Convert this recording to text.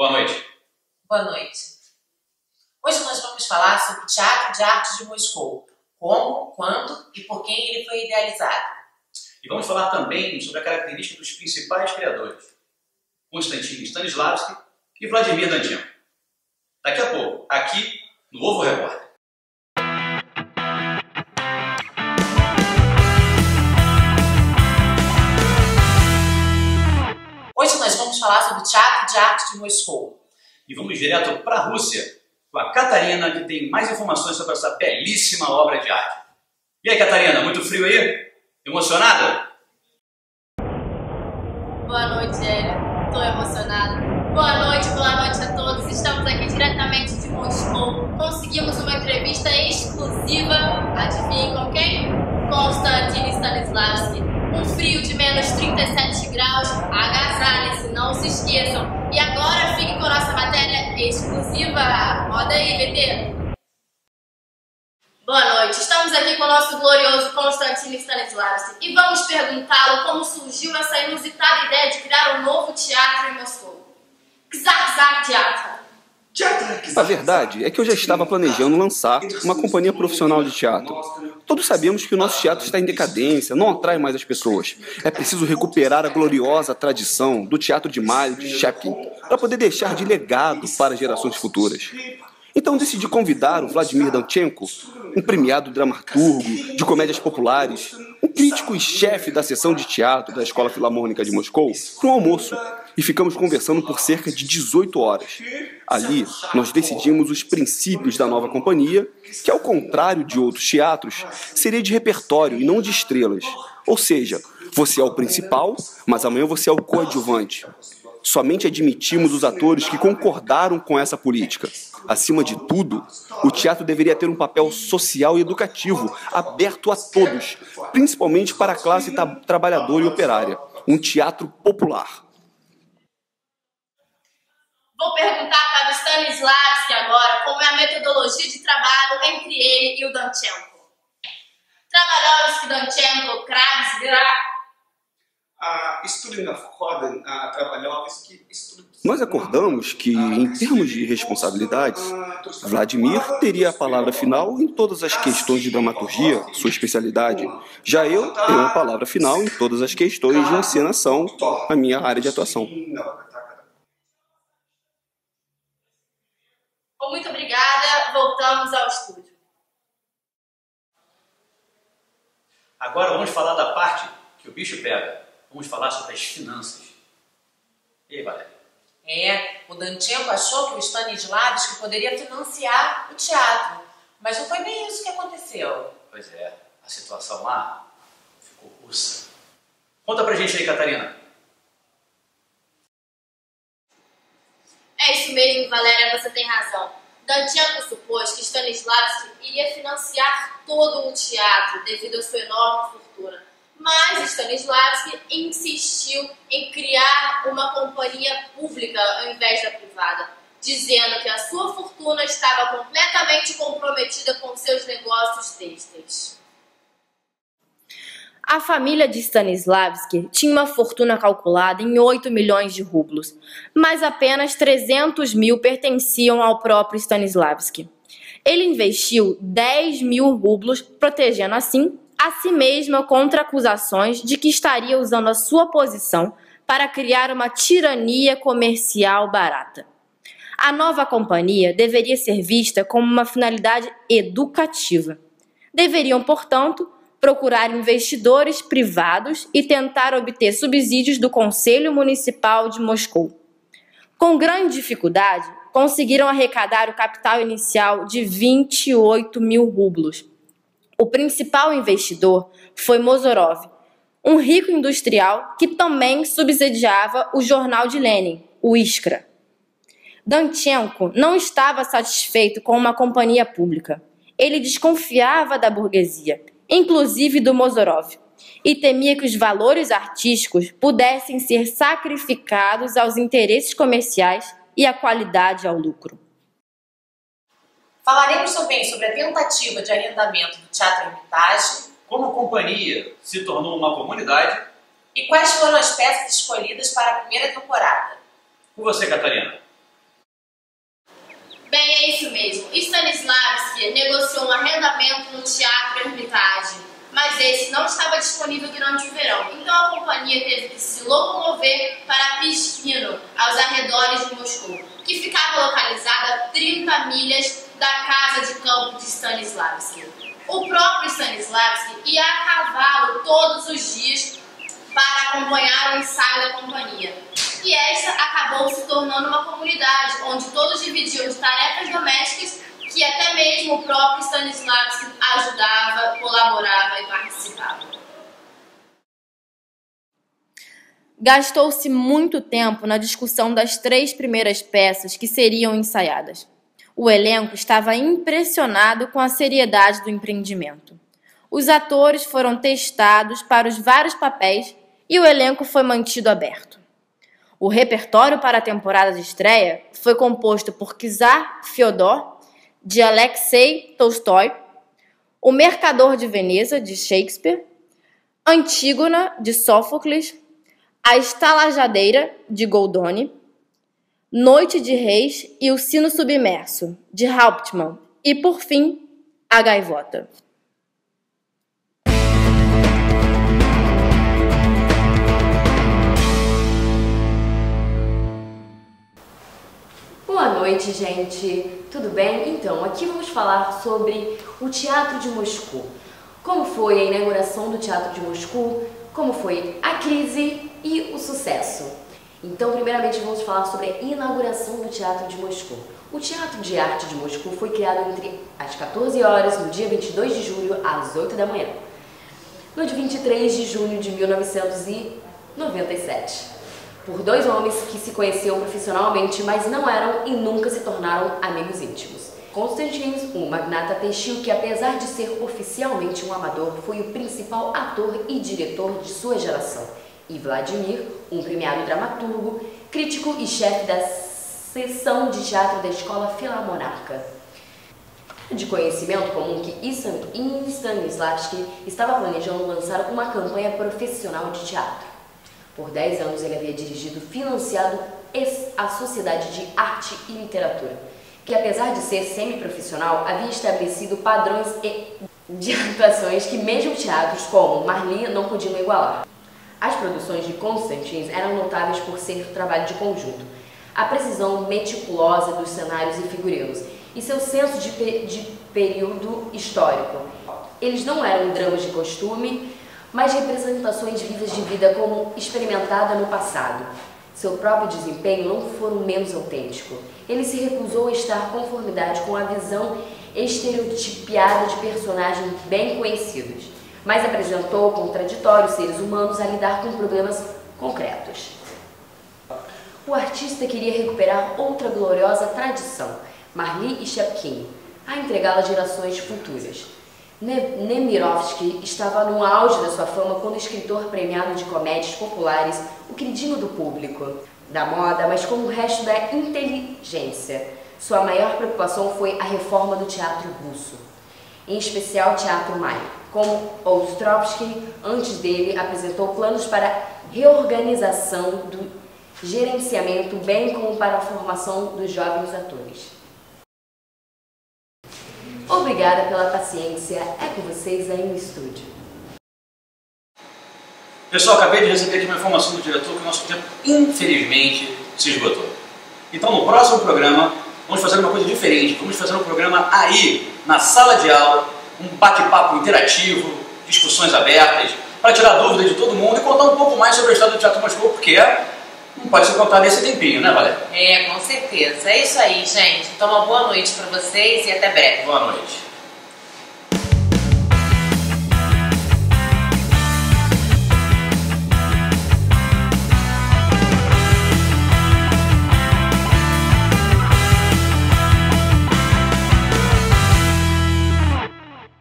Boa noite. Boa noite. Hoje nós vamos falar sobre o Teatro de Arte de Moscou. Como, quando e por quem ele foi idealizado. E vamos falar também sobre a característica dos principais criadores, Konstantin Stanislavski e Vladimir Danchenko. Daqui a pouco, aqui no Ovo Repórter. Hoje nós vamos falar sobre o Teatro de Arte de Moscou. E vamos direto para a Rússia, com a Catarina, que tem mais informações sobre essa belíssima obra de arte. E aí, Catarina, muito frio aí? Emocionada? Boa noite, Hélio. Estou emocionada. Boa noite a todos. Estamos aqui diretamente de Moscou. Conseguimos uma entrevista exclusiva. Adivinhem com quem? Konstantin Stanislavski. Um frio de menos 37 graus. Agasalhem-se, não se esqueçam. E agora fiquem com a nossa matéria exclusiva. Roda aí, BT. Boa noite. Estamos aqui com o nosso glorioso Konstantin Stanislavski e vamos perguntá-lo como surgiu essa inusitada ideia de criar um novo teatro em Moscou. Czar Teatro. A verdade é que eu já estava planejando lançar uma companhia profissional de teatro. Todos sabemos que o nosso teatro está em decadência, não atrai mais as pessoas. É preciso recuperar a gloriosa tradição do teatro de Malho de Chaplin para poder deixar de legado para gerações futuras. Então decidi convidar o Vladimir Danchenko, um premiado dramaturgo de comédias populares, um crítico e chefe da seção de teatro da Escola Filarmônica de Moscou, para um almoço, e ficamos conversando por cerca de 18 horas. Ali, nós decidimos os princípios da nova companhia, que, ao contrário de outros teatros, seria de repertório e não de estrelas. Ou seja, você é o principal, mas amanhã você é o coadjuvante. Somente admitimos os atores que concordaram com essa política. Acima de tudo, o teatro deveria ter um papel social e educativo, aberto a todos, principalmente para a classe trabalhadora e operária. Um teatro popular. Vou perguntar para o Stanislavski agora como é a metodologia de trabalho entre ele e o Danchenko. Trabalhamos que Danchenko, Kravs, Nós acordamos que, em termos de responsabilidades, Vladimir teria a palavra final em todas as questões de dramaturgia, sua especialidade. Já eu tenho a palavra final em todas as questões de encenação, a minha área de atuação. Muito obrigada, voltamos ao estúdio. Agora vamos falar da parte que o bicho pega. Vamos falar sobre as finanças. E aí, Valéria? O Danchenko achou que o Stanislavski poderia financiar o teatro, mas não foi bem isso que aconteceu. Pois é, a situação lá ficou russa. Conta pra gente aí, Catarina. É isso mesmo, Valéria, você tem razão. Danchenko supôs que Stanislavski iria financiar todo o teatro devido à sua enorme fortuna. Mas Stanislavski insistiu em criar uma companhia pública ao invés da privada, dizendo que a sua fortuna estava completamente comprometida com seus negócios têxteis. A família de Stanislavski tinha uma fortuna calculada em 8 milhões de rublos, mas apenas 300 mil pertenciam ao próprio Stanislavski. Ele investiu 10 mil rublos, protegendo assim a si mesma contra acusações de que estaria usando a sua posição para criar uma tirania comercial barata. A nova companhia deveria ser vista como uma finalidade educativa. Deveriam, portanto, procurar investidores privados e tentar obter subsídios do Conselho Municipal de Moscou. Com grande dificuldade, conseguiram arrecadar o capital inicial de 28 mil rublos. O principal investidor foi Mozorov, um rico industrial que também subsidiava o jornal de Lenin, o Iskra. Danchenko não estava satisfeito com uma companhia pública. Ele desconfiava da burguesia, inclusive do Mozorov, e temia que os valores artísticos pudessem ser sacrificados aos interesses comerciais e à qualidade ao lucro. Falaremos também sobre a tentativa de arrendamento do Teatro Hermitage, como a companhia se tornou uma comunidade e quais foram as peças escolhidas para a primeira temporada. Com você, Catarina. Bem, é isso mesmo. Stanislavski negociou um arrendamento no Teatro Hermitage, mas esse não estava disponível durante o verão. Então a companhia teve que se locomover para Pishkino, aos arredores de Moscou, que ficava localizada a 30 milhas da casa de campo de Stanislavski. O próprio Stanislavski ia a cavalo todos os dias para acompanhar o ensaio da companhia. E esta acabou se tornando uma comunidade, onde todos dividiam de tarefas domésticas que até mesmo o próprio Stanislavski ajudava, colaborava e participava. Gastou-se muito tempo na discussão das 3 primeiras peças que seriam ensaiadas. O elenco estava impressionado com a seriedade do empreendimento. Os atores foram testados para os vários papéis e o elenco foi mantido aberto. O repertório para a temporada de estreia foi composto por Czar Fyodor, de Alexei Tolstói, O Mercador de Veneza, de Shakespeare, Antígona, de Sófocles, A Estalajadeira, de Goldoni, Noite de Reis e O Sino Submerso, de Hauptmann, e, por fim, A Gaivota. Boa noite, gente. Tudo bem? Então, aqui vamos falar sobre o Teatro de Moscou. Como foi a inauguração do Teatro de Moscou, como foi a crise e o sucesso. Então, primeiramente, vamos falar sobre a inauguração do Teatro de Moscou. O Teatro de Arte de Moscou foi criado entre as 14 horas, no dia 22 de julho, às 8 da manhã, no dia 23 de junho de 1997. Por 2 homens que se conheciam profissionalmente, mas não eram e nunca se tornaram amigos íntimos. Konstantin, um magnata têxtil que, apesar de ser oficialmente um amador, foi o principal ator e diretor de sua geração. E Vladimir, um premiado dramaturgo, crítico e chefe da seção de teatro da Escola Filarmônica. De conhecimento comum que Stanislavski estava planejando lançar uma campanha profissional de teatro. Por 10 anos ele havia dirigido e financiado a Sociedade de Arte e Literatura, que, apesar de ser semi-profissional, havia estabelecido padrões de atuações que mesmo teatros como Marly não podiam igualar. As produções de Konstantin eram notáveis por ser trabalho de conjunto, a precisão meticulosa dos cenários e figurinos e seu senso de período histórico. Eles não eram dramas de costume, mas representações vivas de vida como experimentada no passado. Seu próprio desempenho não foi menos autêntico. Ele se recusou a estar em conformidade com a visão estereotipiada de personagens bem conhecidos, mas apresentou contraditórios seres humanos a lidar com problemas concretos. O artista queria recuperar outra gloriosa tradição, Marly e Chepkin, a entregá-la a gerações futuras. Nemirovsky estava no auge da sua fama quando o escritor premiado de comédias populares, o queridinho do público, da moda, mas como o resto da inteligência. Sua maior preocupação foi a reforma do teatro russo, em especial o teatro Maia. Como Ostrovsky, antes dele, apresentou planos para reorganização do gerenciamento, bem como para a formação dos jovens atores. Obrigada pela paciência. É com vocês aí no estúdio. Pessoal, acabei de receber aqui uma informação do diretor que o nosso tempo, infelizmente, se esgotou. Então, no próximo programa, vamos fazer uma coisa diferente. Vamos fazer um programa aí, na sala de aula, um bate-papo interativo, discussões abertas, para tirar dúvidas de todo mundo e contar um pouco mais sobre a história do Teatro Moscou, porque não pode se contar nesse tempinho, né, Valéria? Com certeza. É isso aí, gente. Então, uma boa noite para vocês e até breve. Boa noite.